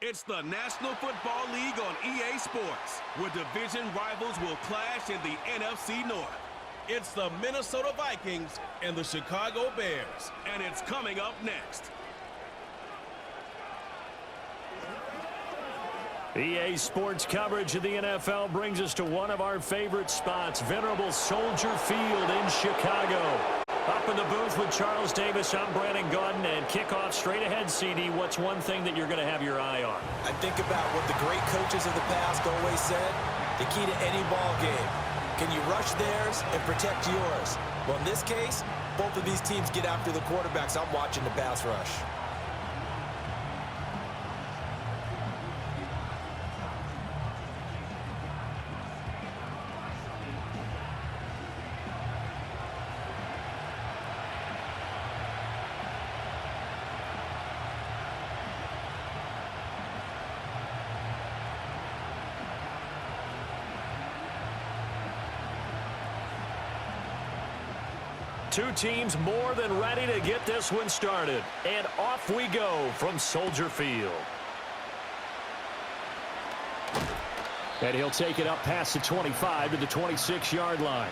It's the National Football League on EA Sports, where division rivals will clash in the NFC North. It's the Minnesota Vikings and the Chicago Bears, and it's coming up next. EA Sports coverage of the NFL brings us to one of our favorite spots, venerable Soldier Field in Chicago. Up in the booth with Charles Davis, I'm Brandon Gaudin, and kickoff straight ahead, CD. What's one thing that you're going to have your eye on? I think about what the great coaches of the past always said, the key to any ball game. Can you rush theirs and protect yours? Well, in this case, both of these teams get after the quarterbacks. I'm watching the pass rush. Two teams more than ready to get this one started. And off we go from Soldier Field. And he'll take it up past the 25 to the 26-yard line.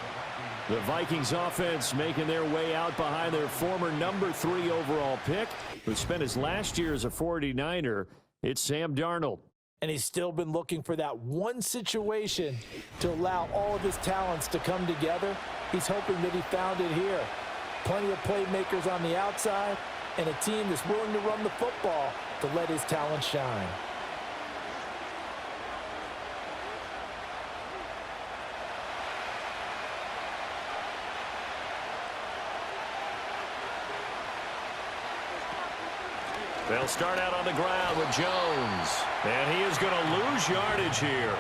The Vikings offense making their way out behind their former number 3 overall pick, who spent his last year as a 49er. It's Sam Darnold. And he's still been looking for that one situation to allow all of his talents to come together. He's hoping that he found it here. Plenty of playmakers on the outside and a team that's willing to run the football to let his talent shine. They'll start out on the ground with Jones. And he is going to lose yardage here.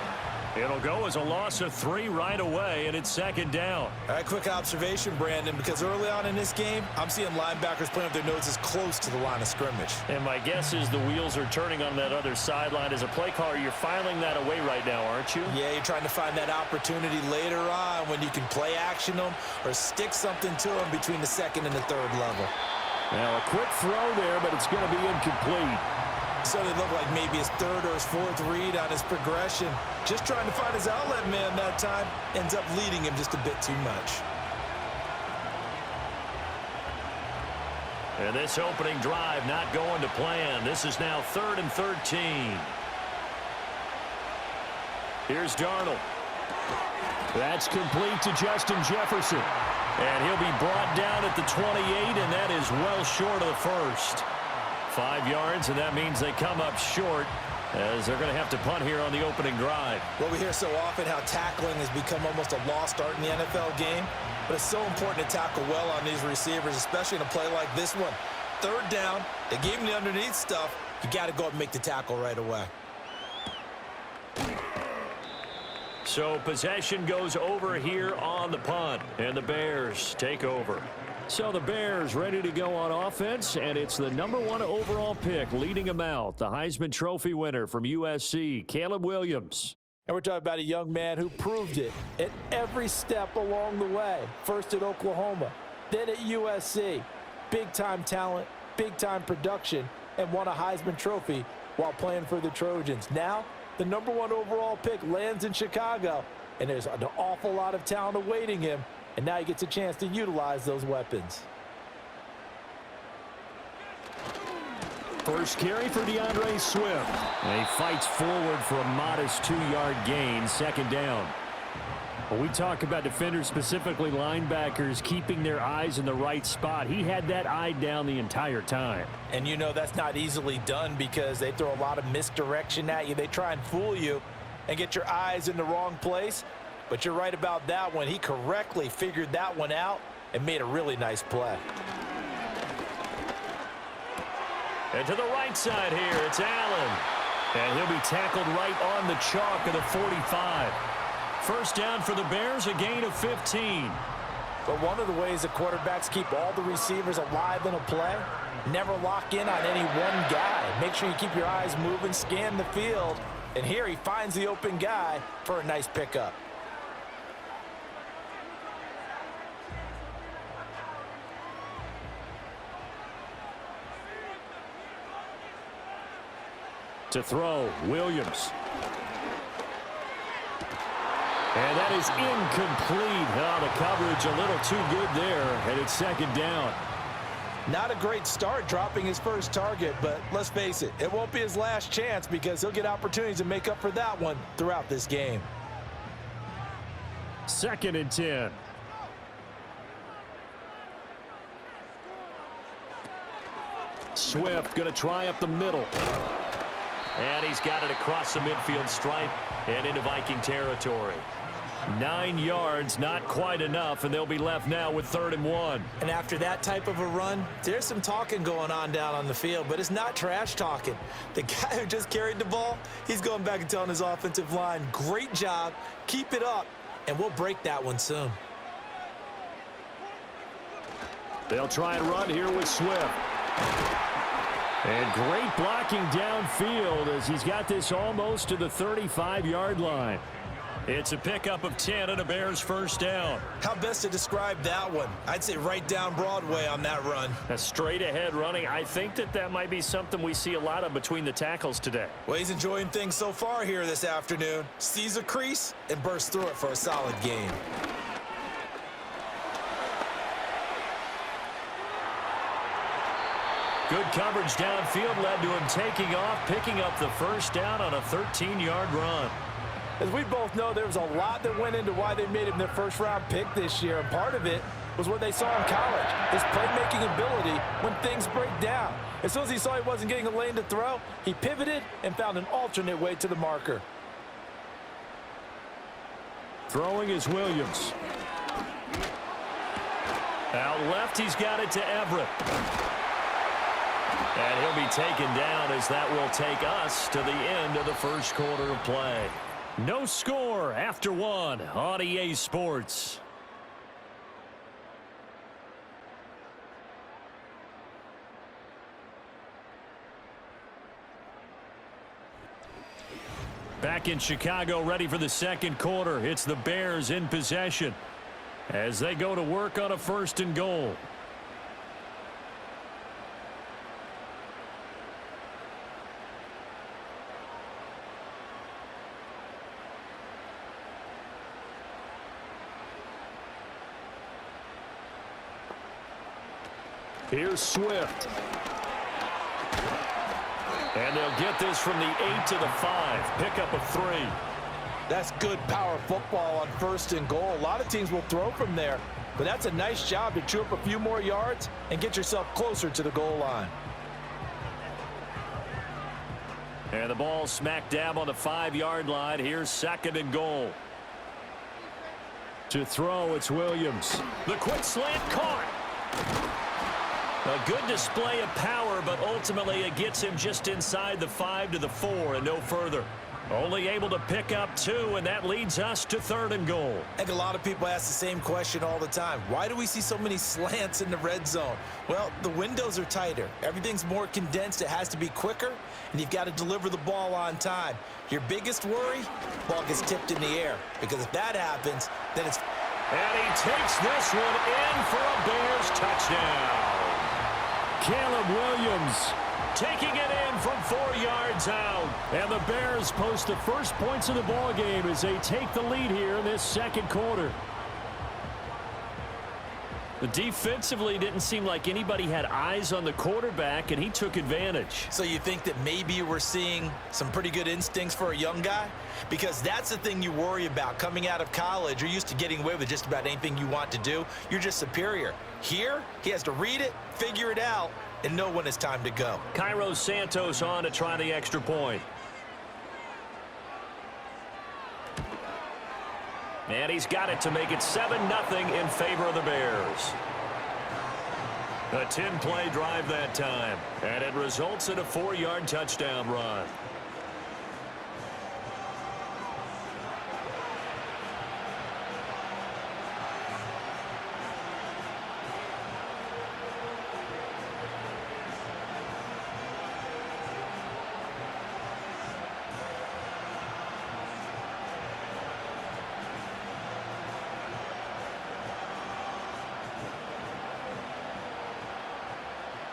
It'll go as a loss of 3 right away, and it's second down. All right, quick observation, Brandon, because early on in this game, I'm seeing linebackers putting up their noses close to the line of scrimmage. And my guess is the wheels are turning on that other sideline. As a play caller, you're filing that away right now, aren't you? Yeah, you're trying to find that opportunity later on when you can play action them or stick something to them between the second and the third level. Now, a quick throw there, but it's going to be incomplete. So they look like maybe his third or his fourth read on his progression. Just trying to find his outlet man that time. Ends up leading him just a bit too much. And this opening drive not going to plan. This is now 3rd and 13. Here's Darnold. That's complete to Justin Jefferson. And he'll be brought down at the 28, and that is well short of the first. 5 yards, and that means they come up short as they're going to have to punt here on the opening drive. Well, we hear so often how tackling has become almost a lost art in the NFL game, but it's so important to tackle well on these receivers, especially in a play like this one. 3rd down, they gave him the underneath stuff. You got to go up and make the tackle right away. So possession goes over here on the punt, and the Bears take over. So the Bears ready to go on offense, and it's the number 1 overall pick leading them out, the Heisman Trophy winner from USC, Caleb Williams. And we're talking about a young man who proved it at every step along the way. First at Oklahoma, then at USC. Big-time talent, big-time production, and won a Heisman Trophy while playing for the Trojans. Now, the number 1 overall pick lands in Chicago, and there's an awful lot of talent awaiting him. And now he gets a chance to utilize those weapons. First carry for DeAndre Swift. And he fights forward for a modest 2-yard gain, 2nd down. When we talk about defenders, specifically linebackers, keeping their eyes in the right spot, he had that eye down the entire time. And you know that's not easily done because they throw a lot of misdirection at you. They try and fool you and get your eyes in the wrong place. But you're right about that one. He correctly figured that one out and made a really nice play. And to the right side here, it's Allen. And he'll be tackled right on the chalk of the 45. First down for the Bears, a gain of 15. But one of the ways the quarterbacks keep all the receivers alive in a play, never lock in on any one guy. Make sure you keep your eyes moving, scan the field. And here he finds the open guy for a nice pickup. To throw, Williams. And that is incomplete. Oh, the coverage a little too good there, and it's second down. Not a great start dropping his first target, but let's face it, it won't be his last chance because he'll get opportunities to make up for that one throughout this game. 2nd and 10. Swift going to try up the middle. And he's got it across the midfield stripe and into Viking territory. 9 yards, not quite enough, and they'll be left now with 3rd and 1. And after that type of a run, there's some talking going on down on the field, but it's not trash talking. The guy who just carried the ball, he's going back and telling his offensive line, great job, keep it up, and we'll break that one soon. They'll try and run here with Swift. And great blocking downfield as he's got this almost to the 35-yard line. It's a pickup of 10 and a Bears first down. How best to describe that one? I'd say right down Broadway on that run. A straight-ahead running. I think that might be something we see a lot of between the tackles today. Well, he's enjoying things so far here this afternoon. Sees a crease and bursts through it for a solid gain. Good coverage downfield led to him taking off, picking up the first down on a 13-yard run. As we both know, there was a lot that went into why they made him their first-round pick this year, and part of it was what they saw in college, his playmaking ability when things break down. As soon as he saw he wasn't getting a lane to throw, he pivoted and found an alternate way to the marker. Throwing is Williams. Out left, he's got it to Everett. And he'll be taken down as that will take us to the end of the first quarter of play. No score after 1 on EA Sports. Back in Chicago, ready for the second quarter. It's the Bears in possession as they go to work on a 1st and goal. Here's Swift. And they'll get this from the 8 to the 5. Pickup of 3. That's good power football on 1st and goal. A lot of teams will throw from there, but that's a nice job to chew up a few more yards and get yourself closer to the goal line. And the ball smack dab on the 5-yard line. Here's 2nd and goal. To throw, it's Williams. The quick slant caught. A good display of power, but ultimately it gets him just inside the 5 to the 4 and no further. Only able to pick up 2, and that leads us to 3rd and goal. I think a lot of people ask the same question all the time. Why do we see so many slants in the red zone? Well, the windows are tighter. Everything's more condensed. It has to be quicker, and you've got to deliver the ball on time. Your biggest worry, ball gets tipped in the air, because if that happens, then it's... And he takes this one in for a Bears touchdown. Caleb Williams taking it in from 4 yards out. And the Bears post the first points of the ball game as they take the lead here in this second quarter. Defensively, didn't seem like anybody had eyes on the quarterback, and he took advantage. So you think that maybe we're seeing some pretty good instincts for a young guy? Because that's the thing you worry about. Coming out of college, you're used to getting away with just about anything you want to do. You're just superior. Here, he has to read it, figure it out, and know when it's time to go. Cairo Santos on to try the extra point. And he's got it to make it 7-0 in favor of the Bears. A 10-play drive that time, and it results in a 4-yard touchdown run.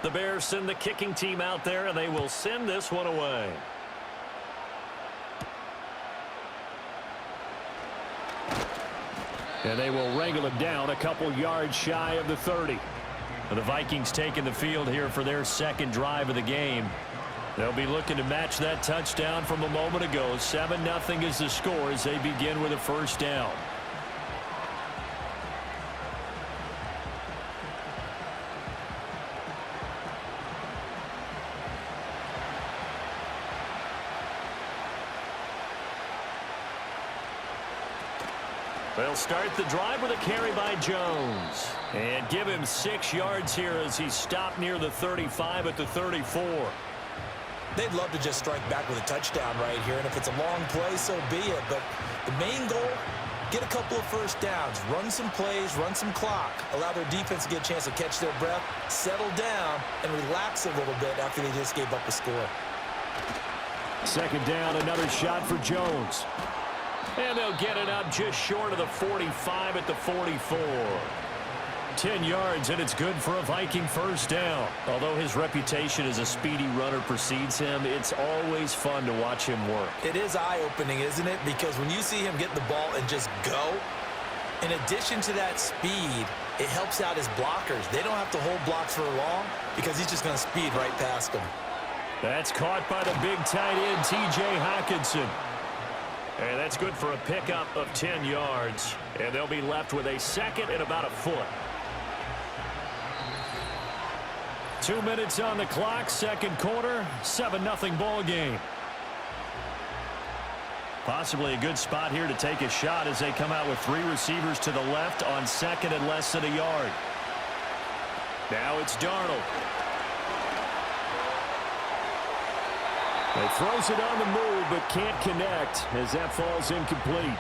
The Bears send the kicking team out there, and they will send this one away. And they will wrangle it down a couple yards shy of the 30. The Vikings taking the field here for their second drive of the game. They'll be looking to match that touchdown from a moment ago. 7-0 is the score as they begin with a first down. They'll start the drive with a carry by Jones. And give him 6 yards here as he's stopped near the 35 at the 34. They'd love to just strike back with a touchdown right here, and if it's a long play, so be it. But the main goal, get a couple of first downs, run some plays, run some clock, allow their defense to get a chance to catch their breath, settle down, and relax a little bit after they just gave up a score. Second down, another shot for Jones. And they'll get it up just short of the 45 at the 44. 10 yards, and it's good for a Viking first down. Although his reputation as a speedy runner precedes him, it's always fun to watch him work. It is eye-opening, isn't it? Because when you see him get the ball and just go, in addition to that speed, it helps out his blockers. They don't have to hold blocks for long because he's just going to speed right past them. That's caught by the big tight end, T.J. Hockenson. And that's good for a pickup of 10 yards. And they'll be left with a second and about a foot. 2 minutes on the clock, second quarter, 7-0 ball game. Possibly a good spot here to take a shot as they come out with 3 receivers to the left on second and less than a yard. Now it's Darnold. He throws it on the move but can't connect as that falls incomplete.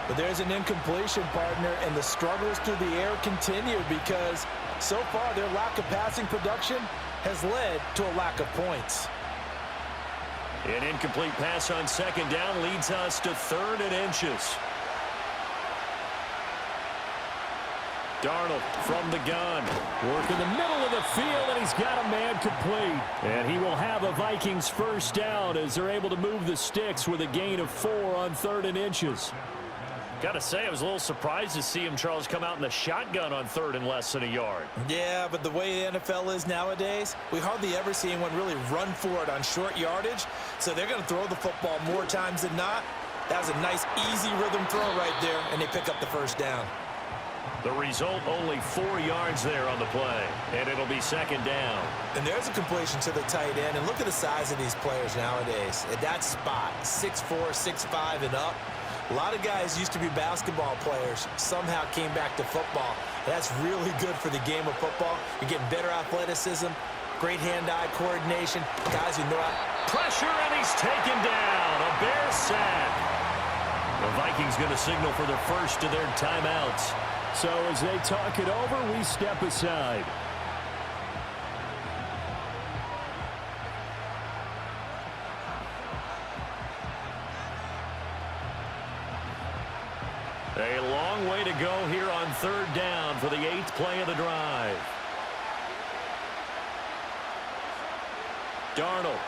But there's an incompletion, partner, and the struggles through the air continue because so far their lack of passing production has led to a lack of points. An incomplete pass on second down leads us to 3rd and inches. Darnold from the gun. Work in the middle of the field, and he's got a man complete. And he will have a Vikings first down as they're able to move the sticks with a gain of 4 on 3rd and inches. Got to say, I was a little surprised to see him, Charles, come out in the shotgun on 3rd and less than a yard. Yeah, but the way the NFL is nowadays, we hardly ever see anyone really run for it on short yardage. So they're going to throw the football more times than not. That was a nice, easy rhythm throw right there, and they pick up the first down. The result, only 4 yards there on the play, and it'll be second down. And there's a completion to the tight end, and look at the size of these players nowadays. At that spot, 6'4", 6'5", and up. A lot of guys used to be basketball players, somehow came back to football. That's really good for the game of football. You're getting better athleticism, great hand-eye coordination, guys who know how. Pressure, and he's taken down. A Bears sack. The Vikings going to signal for their first of their timeouts. So as they talk it over, we step aside. A long way to go here on 3rd down for the 8th play of the drive. Darnold.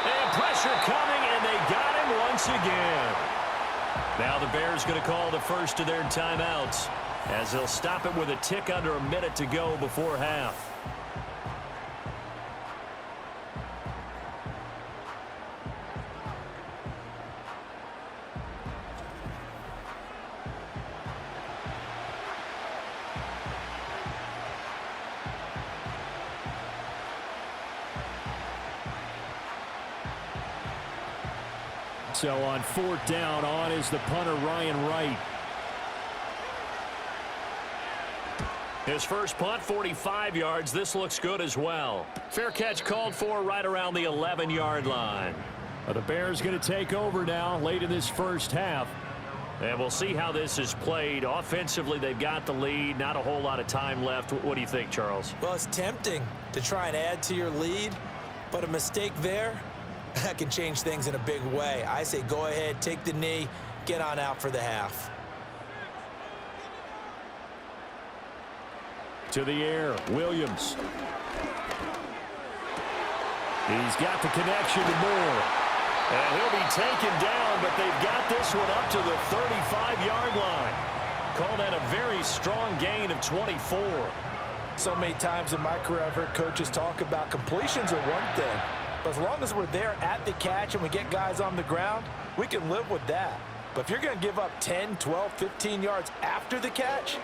And pressure coming, and they got him once again. Now the Bears going to call the first of their timeouts as they'll stop it with a tick under a minute to go before half. So on 4th down, on is the punter, Ryan Wright. His first punt, 45 yards. This looks good as well. Fair catch called for right around the 11-yard line. The Bears going to take over now late in this first half. And we'll see how this is played. Offensively, they've got the lead. Not a whole lot of time left. What do you think, Charles? Well, it's tempting to try and add to your lead, but a mistake there, that can change things in a big way. I say go ahead, take the knee, get on out for the half. To the air, Williams. He's got the connection to Moore. And he'll be taken down, but they've got this one up to the 35-yard line. Call that a very strong gain of 24. So many times in my career I've heard coaches talk about completions are one thing, but as long as we're there at the catch and we get guys on the ground, we can live with that. But if you're going to give up 10, 12, 15 yards after the catch,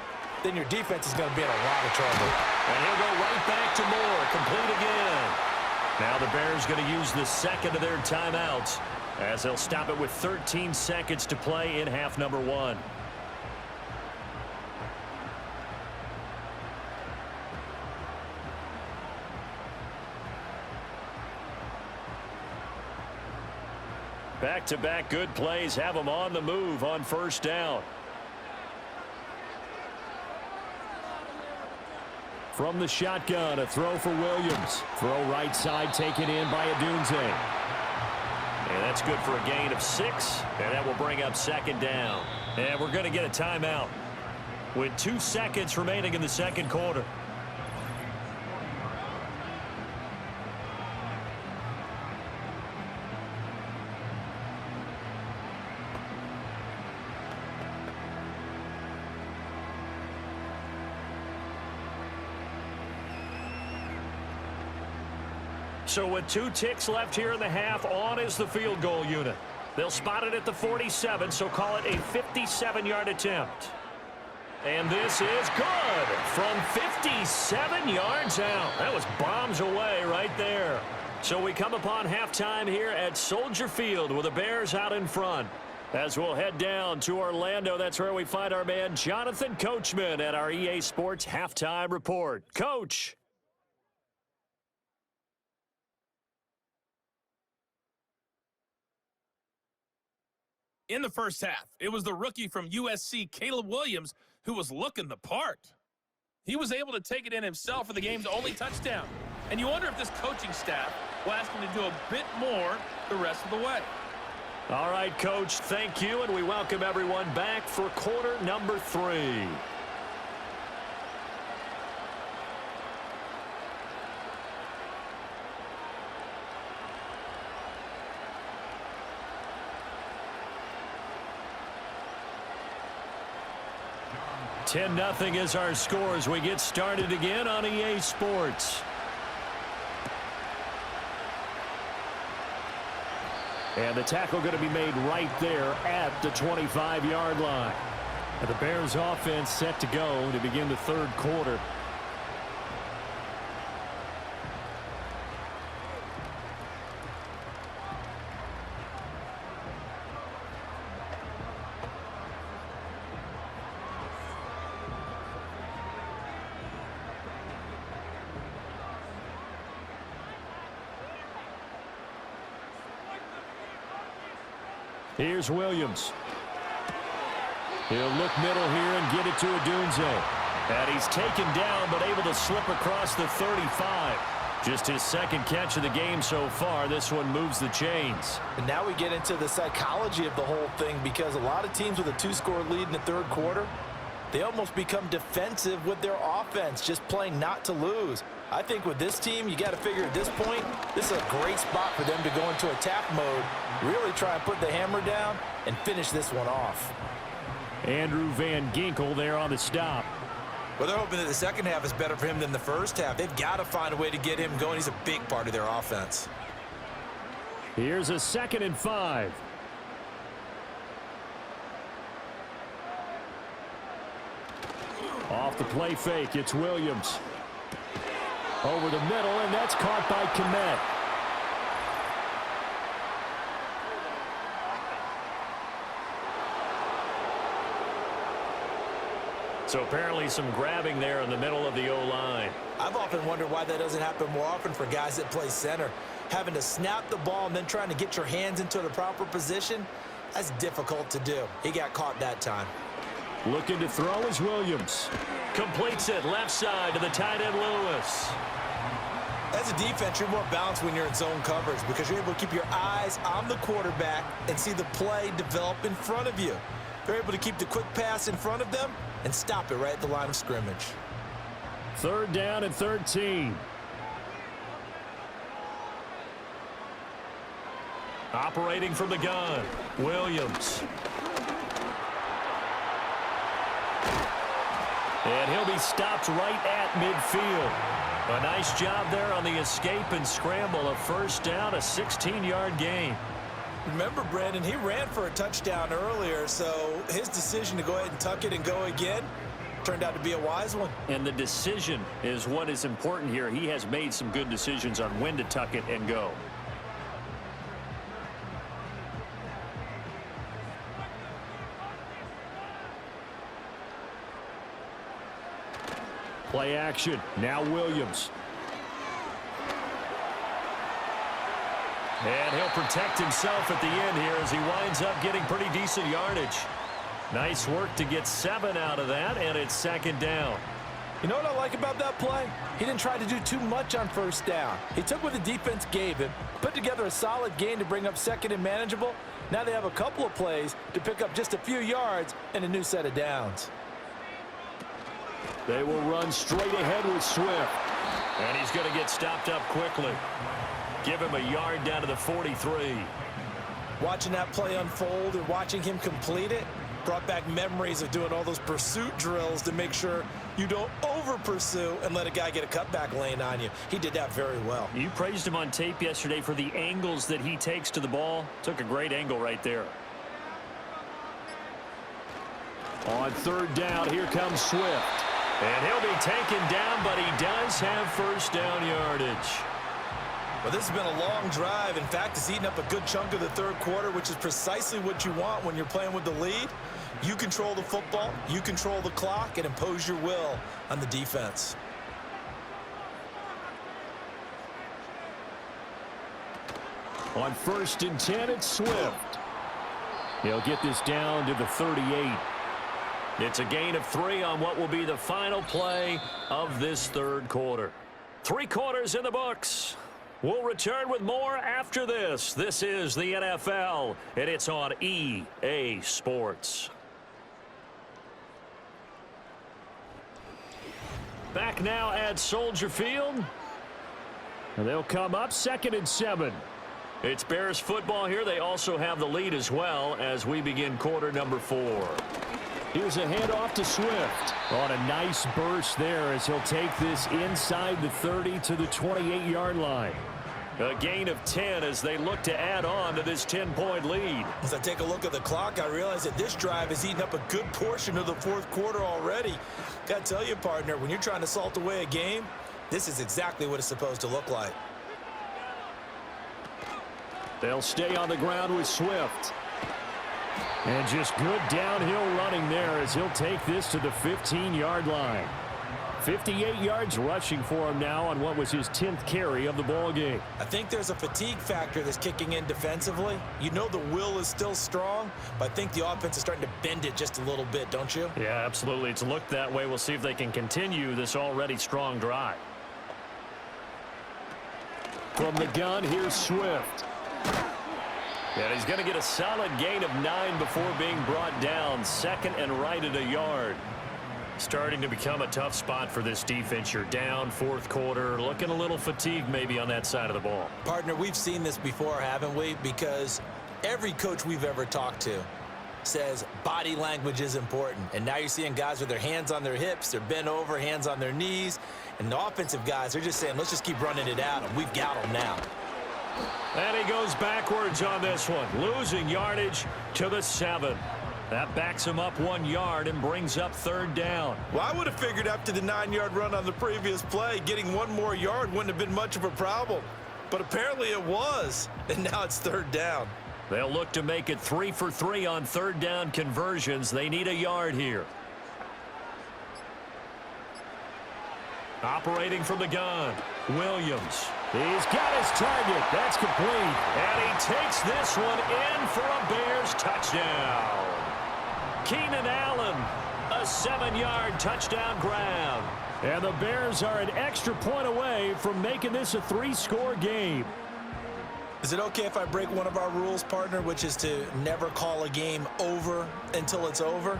then your defense is going to be in a lot of trouble. And he'll go right back to Moore, complete again. Now the Bears going to use the second of their timeouts as they'll stop it with 13 seconds to play in half number 1. Back-to-back good plays have them on the move on first down. From the shotgun, a throw for Williams. Throw right side taken in by Adunze. And that's good for a gain of 6, and that will bring up second down. And we're going to get a timeout with 2 seconds remaining in the second quarter. So with 2 ticks left here in the half, on is the field goal unit. They'll spot it at the 47, so call it a 57-yard attempt. And this is good from 57 yards out. That was bombs away right there. So we come upon halftime here at Soldier Field with the Bears out in front. As we'll head down to Orlando, that's where we find our man Jonathan Coachman at our EA Sports Halftime Report. Coach. In the first half, it was the rookie from USC, Caleb Williams, who was looking the part. He was able to take it in himself for the game's only touchdown. And you wonder if this coaching staff will ask him to do a bit more the rest of the way. All right, Coach, thank you, and we welcome everyone back for quarter number 3. $10-0 is our score as we get started again on EA Sports. And the tackle going to be made right there at the 25-yard line. And the Bears offense set to go to begin the third quarter. Here's Williams. He'll look middle here and get it to Adunze. And he's taken down but able to slip across the 35. Just his second catch of the game so far. This one moves the chains. And now we get into the psychology of the whole thing, because a lot of teams with a 2-score lead in the third quarter, they almost become defensive with their offense, just playing not to lose. I think with this team, you got to figure at this point, this is a great spot for them to go into attack mode, really try and put the hammer down and finish this one off. Andrew Van Ginkel there on the stop. Well, they're hoping that the second half is better for him than the first half. They've got to find a way to get him going. He's a big part of their offense. Here's a 2nd and 5. Off the play fake, it's Williams. Over the middle, and that's caught by Kmet. So apparently some grabbing there in the middle of the O-line. I've often wondered why that doesn't happen more often for guys that play center. Having to snap the ball and then trying to get your hands into the proper position, that's difficult to do. He got caught that time. Looking to throw is Williams. Completes it left side to the tight end Lewis. As a defense, you're more balanced when you're in zone coverage because you're able to keep your eyes on the quarterback and see the play develop in front of you. They're able to keep the quick pass in front of them and stop it right at the line of scrimmage. 3rd down and 13. Operating from the gun, Williams. And he'll be stopped right at midfield. A nice job there on the escape and scramble. A first down, a 16-yard gain. Remember, Brandon, he ran for a touchdown earlier, so his decision to go ahead and tuck it and go again turned out to be a wise one. And the decision is what is important here. He has made some good decisions on when to tuck it and go. Play action. Now Williams. And he'll protect himself at the end here as he winds up getting pretty decent yardage. Nice work to get 7 out of that, and it's second down. You know what I like about that play? He didn't try to do too much on first down. He took what the defense gave him, put together a solid gain to bring up second and manageable. Now they have a couple of plays to pick up just a few yards and a new set of downs. They will run straight ahead with Swift. And he's going to get stopped up quickly. Give him a yard down to the 43. Watching that play unfold and watching him complete it brought back memories of doing all those pursuit drills to make sure you don't over-pursue and let a guy get a cutback lane on you. He did that very well. You praised him on tape yesterday for the angles that he takes to the ball. Took a great angle right there. On third down, here comes Swift. And he'll be taken down, but he does have first down yardage. Well, this has been a long drive. In fact, it's eaten up a good chunk of the third quarter, which is precisely what you want when you're playing with the lead. You control the football, you control the clock, and impose your will on the defense. On 1st and 10, it's Swift. He'll get this down to the 38. It's a gain of 3 on what will be the final play of this third quarter. 3 quarters in the books. We'll return with more after this. This is the NFL, and it's on EA Sports. Back now at Soldier Field. And they'll come up 2nd and 7. It's Bears football here. They also have the lead as well as we begin quarter number 4. Here's a handoff to Swift. On a nice burst there as he'll take this inside the 30 to the 28-yard line. A gain of 10 as they look to add on to this 10-point lead. As I take a look at the clock, I realize that this drive has eaten up a good portion of the fourth quarter already. Got to tell you, partner, when you're trying to salt away a game, this is exactly what it's supposed to look like. They'll stay on the ground with Swift. And just good downhill running there as he'll take this to the 15-yard line. 58 yards rushing for him now on what was his 10th carry of the ball game. I think there's a fatigue factor that's kicking in defensively. You know the will is still strong, but I think the offense is starting to bend it just a little bit, don't you? Yeah, absolutely. It's looked that way. We'll see if they can continue this already strong drive. From the gun, here's Swift. And he's going to get a solid gain of 9 before being brought down. 2nd and right at a yard. Starting to become a tough spot for this defense. You're down fourth quarter, looking a little fatigued maybe on that side of the ball. Partner, we've seen this before, haven't we? Because every coach we've ever talked to says body language is important. And now you're seeing guys with their hands on their hips, they're bent over, hands on their knees. And the offensive guys are just saying, let's just keep running it out, and we've got them now. And he goes backwards on this one, losing yardage to the 7. That backs him up 1 yard and brings up third down. Well, I would have figured after the 9-yard run on the previous play, getting 1 more yard wouldn't have been much of a problem. But apparently it was, and now it's third down. They'll look to make it 3 for 3 on third down conversions. They need a yard here. Operating from the gun, Williams. He's got his target. That's complete. And he takes this one in for a Bears touchdown. Keenan Allen, a 7-yard touchdown grab. And the Bears are an extra point away from making this a 3-score game. Is it okay if I break one of our rules, partner, which is to never call a game over until it's over?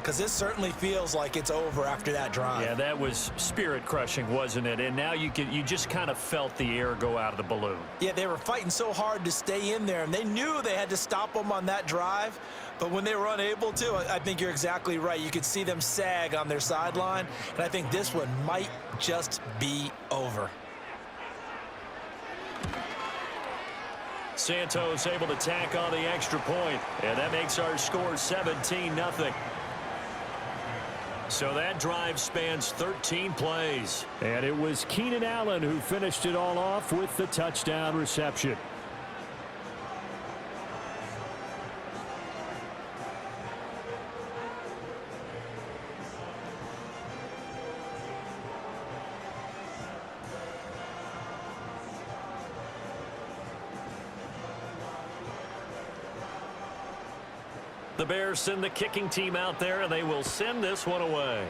because it certainly feels like it's over after that drive. Yeah, that was spirit-crushing, wasn't it? And now you just kind of felt the air go out of the balloon. Yeah, they were fighting so hard to stay in there, and they knew they had to stop them on that drive. But when they were unable to, I think you're exactly right. You could see them sag on their sideline, and I think this one might just be over. Santos able to tack on the extra point, and that makes our score 17-0. So that drive spans 13 plays. And it was Keenan Allen who finished it all off with the touchdown reception. The Bears send the kicking team out there, and they will send this one away.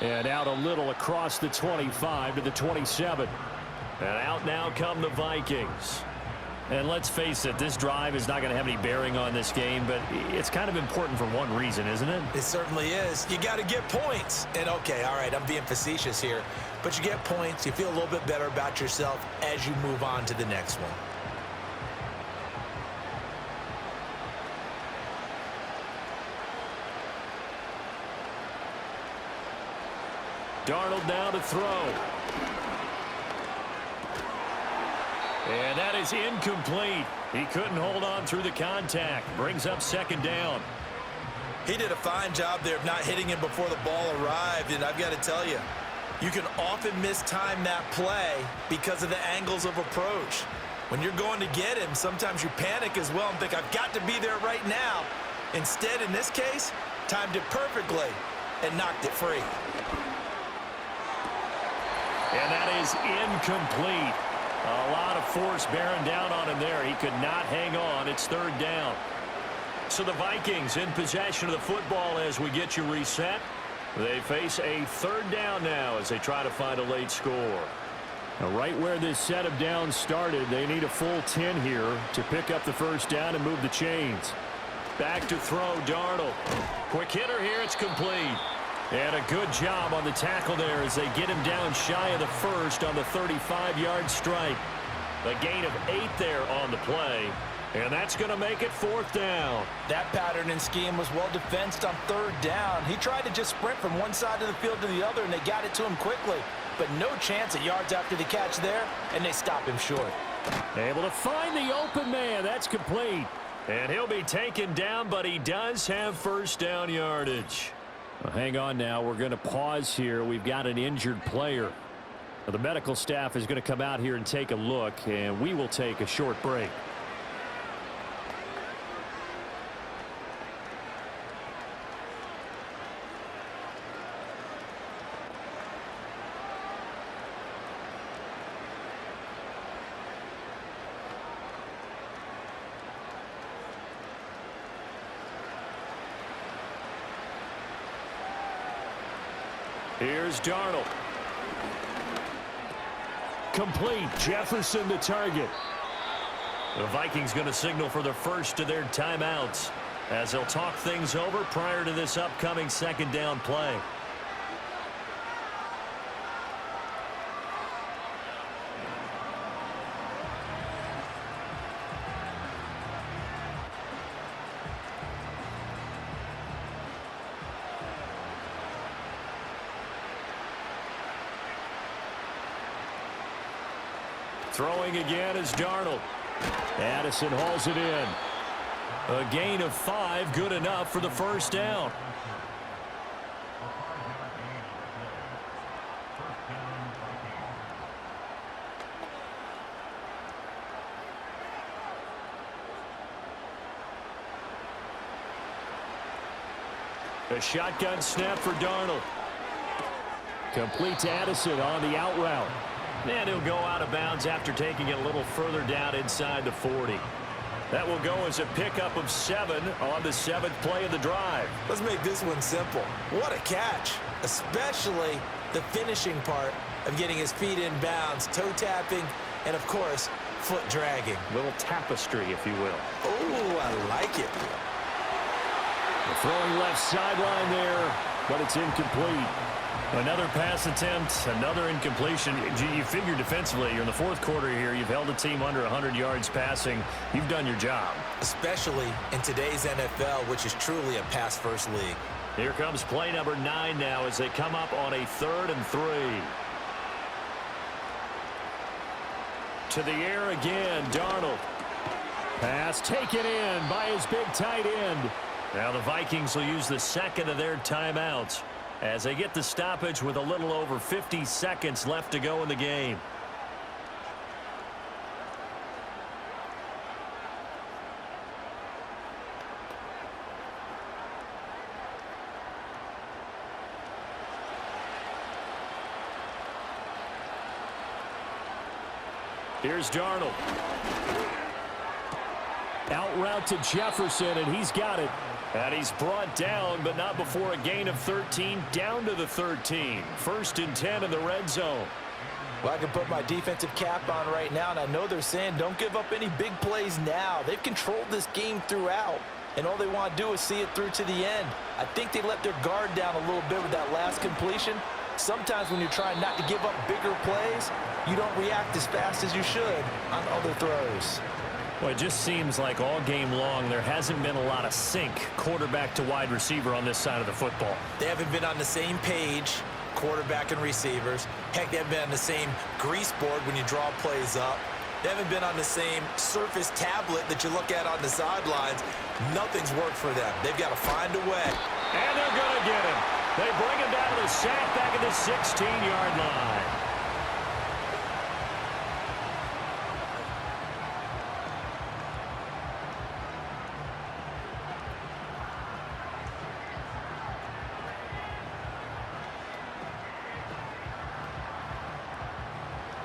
And out a little across the 25 to the 27. And out now come the Vikings. And let's face it, this drive is not going to have any bearing on this game, but it's kind of important for one reason, isn't it? It certainly is. You got to get points. And, okay, all right, I'm being facetious here. But you get points, you feel a little bit better about yourself as you move on to the next one. Darnold now to throw. And that is incomplete. He couldn't hold on through the contact. Brings up second down. He did a fine job there of not hitting him before the ball arrived, and I've got to tell you, you can often mistime that play because of the angles of approach. When you're going to get him, sometimes you panic as well and think, I've got to be there right now. Instead, in this case, timed it perfectly and knocked it free. And that is incomplete. A lot of force bearing down on him there. He could not hang on. It's third down. So the Vikings in possession of the football as we get you reset. They face a third down now as they try to find a late score. Now, right where this set of downs started, they need a full 10 here to pick up the first down and move the chains. Back to throw, Darnold. Quick hitter here, it's complete. And a good job on the tackle there as they get him down shy of the first on the 35-yard strike. A gain of 8 there on the play. And that's going to make it fourth down. That pattern and scheme was well defensed on third down. He tried to just sprint from one side of the field to the other, and they got it to him quickly. But no chance at yards after the catch there, and they stop him short. Able to find the open man. That's complete. And he'll be taken down, but he does have first down yardage. Well, hang on now. We're going to pause here. We've got an injured player. Now, the medical staff is going to come out here and take a look, and we will take a short break. Here's Darnold. Complete. Jefferson the target. The Vikings going to signal for the first of their timeouts as they'll talk things over prior to this upcoming second down play. Throwing again is Darnold. Addison hauls it in. A gain of 5, good enough for the first down. A shotgun snap for Darnold. Complete to Addison on the out route. And he'll go out of bounds after taking it a little further down inside the 40. That will go as a pickup of 7 on the 7th play of the drive. Let's make this one simple. What a catch, especially the finishing part of getting his feet in bounds, toe tapping, and of course, foot dragging. Little tapestry, if you will. Oh, I like it. The throwing left sideline there, but it's incomplete. Another pass attempt, another incompletion. You figure defensively, you're in the fourth quarter here. You've held a team under 100 yards passing. You've done your job. Especially in today's NFL, which is truly a pass-first league. Here comes play number 9 now as they come up on a 3rd and 3. To the air again, Darnold. Pass taken in by his big tight end. Now the Vikings will use the second of their timeouts as they get the stoppage with a little over 50 seconds left to go in the game. Here's Darnold. Out route to Jefferson, and he's got it. And he's brought down, but not before a gain of 13, down to the 13. 1st and 10 in the red zone. Well, I can put my defensive cap on right now, and I know they're saying don't give up any big plays now. They've controlled this game throughout, and all they want to do is see it through to the end. I think they let their guard down a little bit with that last completion. Sometimes when you're trying not to give up bigger plays, you don't react as fast as you should on other throws. Well, it just seems like all game long there hasn't been a lot of sync quarterback to wide receiver on this side of the football. They haven't been on the same page, quarterback and receivers. Heck, they haven't been on the same grease board when you draw plays up. They haven't been on the same Surface tablet that you look at on the sidelines. Nothing's worked for them. They've got to find a way. And they're going to get him. They bring him down to the sack back at the 16-yard line.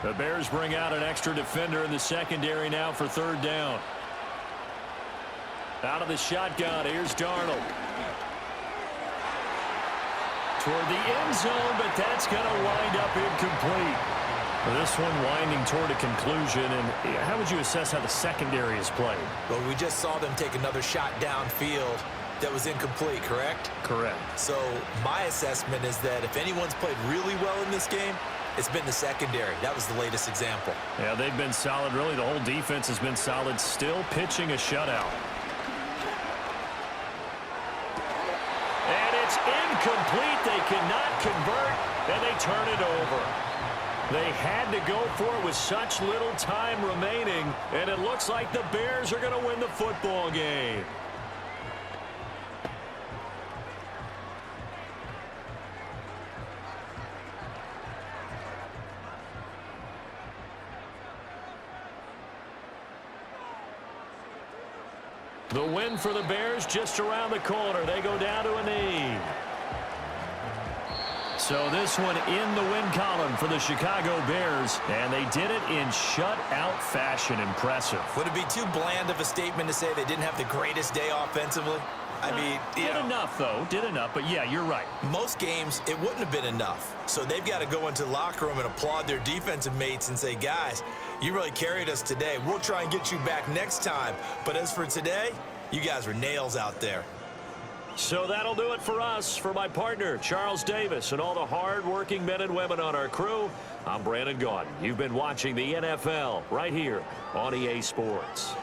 The Bears bring out an extra defender in the secondary now for 3rd down. Out of the shotgun, here's Darnold. Toward the end zone, but that's going to wind up incomplete. This one winding toward a conclusion, and how would you assess how the secondary is played? Well, we just saw them take another shot downfield that was incomplete, correct? Correct. So my assessment is that if anyone's played really well in this game, it's been the secondary. That was the latest example. Yeah, they've been solid. Really, the whole defense has been solid. Still pitching a shutout. And it's incomplete. They cannot convert, and they turn it over. They had to go for it with such little time remaining, and it looks like the Bears are going to win the football game. The win for the Bears just around the corner. They go down to a knee. So this one in the win column for the Chicago Bears, and they did it in shutout fashion. Impressive. Would it be too bland of a statement to say they didn't have the greatest day offensively? I mean, did enough, though. Did enough, but yeah, you're right. Most games, it wouldn't have been enough. So they've got to go into the locker room and applaud their defensive mates and say, guys, you really carried us today. We'll try and get you back next time. But as for today, you guys were nails out there. So that'll do it for us. For my partner, Charles Davis, and all the hard-working men and women on our crew, I'm Brandon Gaudin. You've been watching the NFL right here on EA Sports.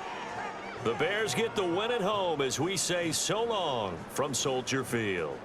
The Bears get the win at home as we say so long from Soldier Field.